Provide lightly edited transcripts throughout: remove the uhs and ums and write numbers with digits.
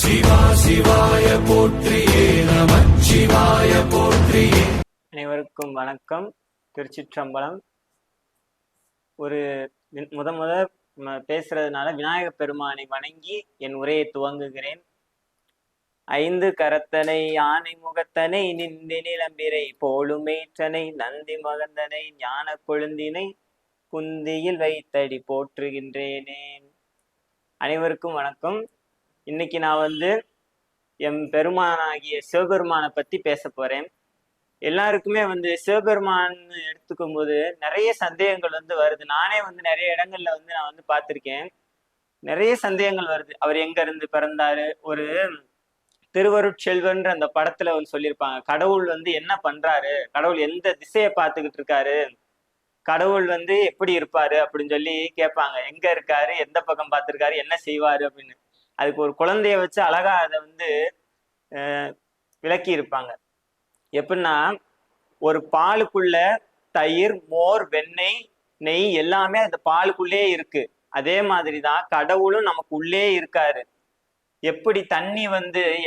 சிவா சிவாய போற்றியே நமச்சிவாய போற்றியே. அனைவருக்கும் வணக்கம். திருச்சிற்றம்பலம். ஒரு முத பேசுறதுனால விநாயகப் பெருமானை வணங்கி என் உரையை துவங்குகிறேன். ஐந்து கரத்தனை யானை முகத்தனை நின்று நிலம்பிரை போலுமேற்றனை நந்தி மகந்தனை ஞான கொழுந்தினை குந்தியில் வைத்தடி போற்றுகின்றேனேன். அனைவருக்கும் வணக்கம். இன்னைக்கு நான் எம் பெருமானாகிய சிவபெருமானை பத்தி பேச போறேன். எல்லாருக்குமே சிவபெருமான் எடுத்துக்கும் போது நிறைய சந்தேகங்கள் வருது. நானே நிறைய இடங்கள்ல நான் பார்த்திருக்கேன். நிறைய சந்தேகங்கள் வருது. அவர் எங்க இருந்து பிறந்தாரு? ஒரு திருவருட்செல்வன்ற அந்த படத்துல சொல்லியிருப்பாங்க, கடவுள் என்ன பண்றாரு, கடவுள் எந்த திசையை பார்த்துக்கிட்டு இருக்காரு, கடவுள் எப்படி இருப்பாரு அப்படின்னு சொல்லி கேட்பாங்க. எங்க இருக்காரு, எந்த பக்கம் பார்த்திருக்காரு, என்ன செய்வாரு அப்படின்னு. அதுக்கு ஒரு குழந்தைய வச்சு அழகா அதை விளக்கி இருப்பாங்க. எப்படின்னா, ஒரு பாலுக்குள்ள தயிர், மோர், வெண்ணெய், நெய் எல்லாமே அந்த பாலுக்குள்ளே இருக்கு. அதே மாதிரிதான் கடவுளும் நமக்கு உள்ளே இருக்காரு. எப்படி தண்ணி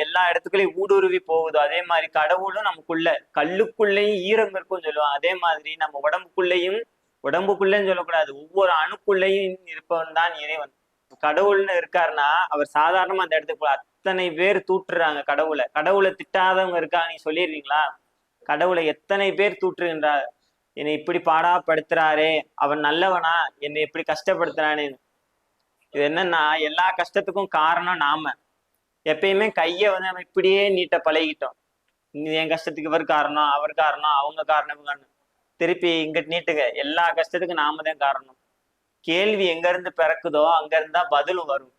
எல்லா இடத்துக்குள்ளேயும் ஊடுருவி போகுதோ அதே மாதிரி கடவுளும் நமக்குள்ள, கல்லுக்குள்ளேயும் ஈரம் இருக்கும்னு சொல்லுவாங்க. அதே மாதிரி நம்ம உடம்புக்குள்ளேயும் சொல்லக்கூடாது, ஒவ்வொரு அணுக்குள்ளேயும் இருப்பவன் தான் இறைவன். கடவுள்னு இருக்காருன்னா அவர் சாதாரணமா அந்த இடத்துக்கு போல. அத்தனை பேர் தூற்றுறாங்க கடவுளை திட்டாதவங்க இருக்கா? நீ சொல்லிடுறீங்களா? கடவுளை எத்தனை பேர் தூற்றுகின்றார். என்னை இப்படி பாடாப்படுத்துறாரே, அவன் நல்லவனா, என்னை இப்படி கஷ்டப்படுத்துறானே. இது என்னன்னா, எல்லா கஷ்டத்துக்கும் காரணம் நாம. எப்பயுமே கையை நம்ம இப்படியே நீட்ட பழகிட்டோம். என் கஷ்டத்துக்கு இவர் காரணம், அவர் காரணம், அவங்க காரணம். திருப்பி இங்கிட்டு நீட்டுங்க, எல்லா கஷ்டத்துக்கும் நாம தான் காரணம். கேள்வி எங்க இருந்து பிறக்குதோ அங்க இருந்தா பதிலும் வரும்.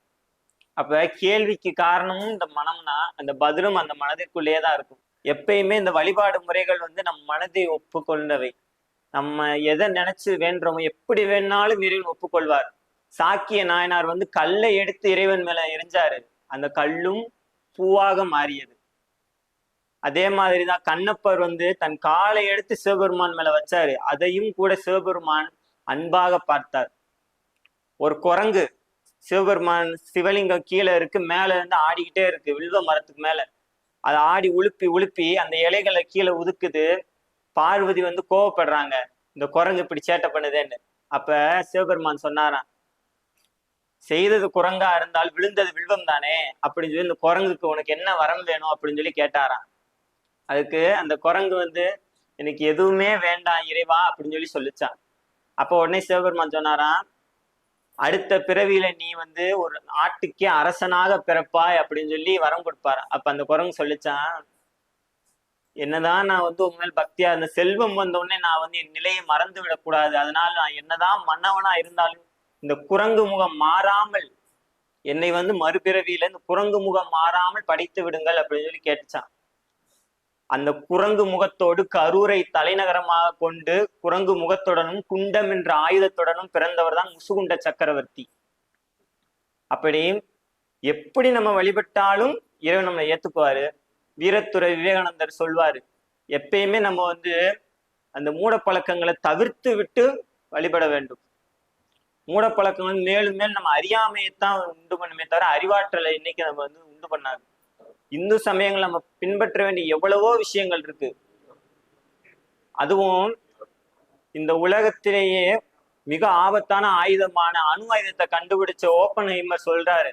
அப்ப கேள்விக்கு காரணமும் இந்த மனம்னா, அந்த பதிலும் அந்த மனதிற்குள்ளேயே தான் இருக்கும். எப்பயுமே இந்த வழிபாடு முறைகள் நம் மனதை ஒப்புக்கொண்டவை. நம்ம எதை நினைச்சு வேண்டுறோமோ, எப்படி வேணாலும் இறைவன் ஒப்புக்கொள்வார். சாக்கிய நாயனார் கல்லை எடுத்து இறைவன் மேல எரிஞ்சாரு, அந்த கல்லும் பூவாக மாறியது. அதே மாதிரிதான் கண்ணப்பர் தன் காலை எடுத்து சிவபெருமான் மேல வச்சாரு, அதையும் கூட சிவபெருமான் அன்பாக பார்த்தார். ஒரு குரங்கு சிவபெருமான் சிவலிங்கம் கீழே இருக்கு, மேல இருந்து ஆடிக்கிட்டே இருக்கு வில்வ மரத்துக்கு மேல. அதை ஆடி உளுப்பி அந்த இலைகளை கீழே உதுக்குது. பார்வதி கோவப்படுறாங்க, இந்த குரங்கு இப்படி சேட்டை பண்ணுதேன்னு. அப்ப சிவபெருமான் சொன்னாராம், செய்தது குரங்கா இருந்தால் விழுந்தது வில்வம் தானே அப்படின்னு சொல்லி, இந்த குரங்குக்கு உனக்கு என்ன வரம் வேணும் அப்படின்னு சொல்லி கேட்டாராம். அதுக்கு அந்த குரங்கு எனக்கு எதுவுமே வேண்டாம் இறைவா அப்படின்னு சொல்லி சொல்லிச்சான். அப்போ உடனே சிவபெருமான் சொன்னாராம், அடுத்த பிறவியில நீ ஒரு நாட்டுக்கே அரசனாக பிறப்பாய் அப்படின்னு சொல்லி வரம் கொடுப்பாரு. அப்ப அந்த குரங்கு சொல்லிச்சான், என்னதான் நான் உங்க மேல் பக்தியா இருந்த, செல்வம் உடனே நான் என் நிலையை மறந்து விடக்கூடாது. அதனால நான் என்னதான் மன்னவனா இருந்தாலும் இந்த குரங்கு முகம் மாறாமல் என்னை மறுபிறவியில இந்த குரங்கு முகம் மாறாமல் படைத்து விடுங்கள் அப்படின்னு சொல்லி கேட்டுச்சான். அந்த குரங்கு முகத்தோடு கரூரை தலைநகரமாக கொண்டு குரங்கு முகத்துடனும் குண்டம் என்ற ஆயுதத்துடனும் பிறந்தவர் தான் முசுகுண்ட சக்கரவர்த்தி. அப்படி எப்படி நம்ம வழிபட்டாலும் இறைவன் நம்மளை ஏத்துக்குவாரு. வீரத்துறை விவேகானந்தர் சொல்வாரு, எப்பயுமே நம்ம அந்த மூட பழக்கங்களை தவிர்த்து விட்டு வழிபட வேண்டும். மூட பழக்கங்கள் மேலும் மேல் நம்ம அறியாமையைத்தான் உண்டு பண்ணுமே தவிர அறிவாற்றலை இன்னைக்கு நம்ம உண்டு பண்ணாது. இந்து சமயங்கள் நம்ம பின்பற்ற வேண்டிய எவ்வளவோ விஷயங்கள் இருக்கு. அதுவும் இந்த உலகத்திலேயே மிக ஆபத்தான ஆயுதமான அணு ஆயுதத்தை கண்டுபிடிச்ச ஓப்பன்ஹைமர் சொல்றாரு.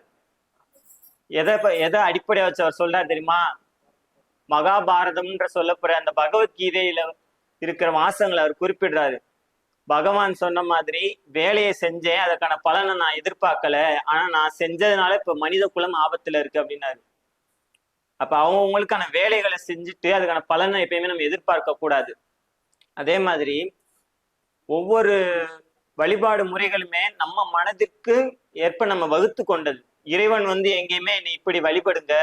எதை அடிப்படையா வச்சு அவர் சொல்றாரு தெரியுமா? மகாபாரதம்ன்ற சொல்லப்படுற அந்த பகவத்கீதையில இருக்கிற வாசங்களை அவர் குறிப்பிடுறாரு. பகவான் சொன்ன மாதிரி வேலையை செஞ்சேன், அதற்கான பலனை நான் எதிர்பார்க்கல, ஆனா நான் செஞ்சதுனால இப்ப மனித குலம் ஆபத்துல இருக்கு அப்படின்னாரு. அப்ப அவங்களுக்கான வேலைகளை செஞ்சுட்டு அதுக்கான பலனை எப்பயுமே நம்ம எதிர்பார்க்க கூடாது. அதே மாதிரி ஒவ்வொரு வழிபாடு முறைகளுமே நம்ம மனதிற்கு ஏற்ப நம்ம வகுத்து கொண்டது. இறைவன் எங்கேயுமே என்னை இப்படி வழிபடுங்க,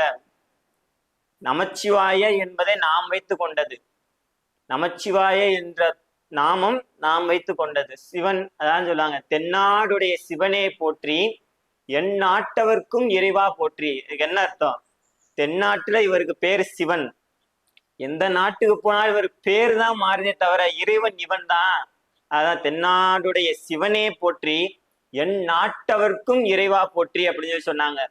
நமச்சிவாய என்பதை நாம் வைத்து கொண்டது. நமச்சிவாய என்ற நாமம் நாம் வைத்து கொண்டது. சிவன் அதான் சொல்லுவாங்க, தென்னாடுடைய சிவனே போற்றி என் நாட்டவர்க்கும் இறைவா போற்றி. இதுக்கு என்ன அர்த்தம்? தென்னாட்டுல இவருக்கு பேரு சிவன், எந்த நாட்டுக்கு போனாலும் இவருக்கு பேரு தான் மாறுதே தவிர இறைவன் இவன் தான். அதான் தென்னாடுடைய சிவனே போற்றி என் நாட்டவர்க்கும் இறைவா போற்றி அப்படின்னு சொல்லி சொன்னாங்க.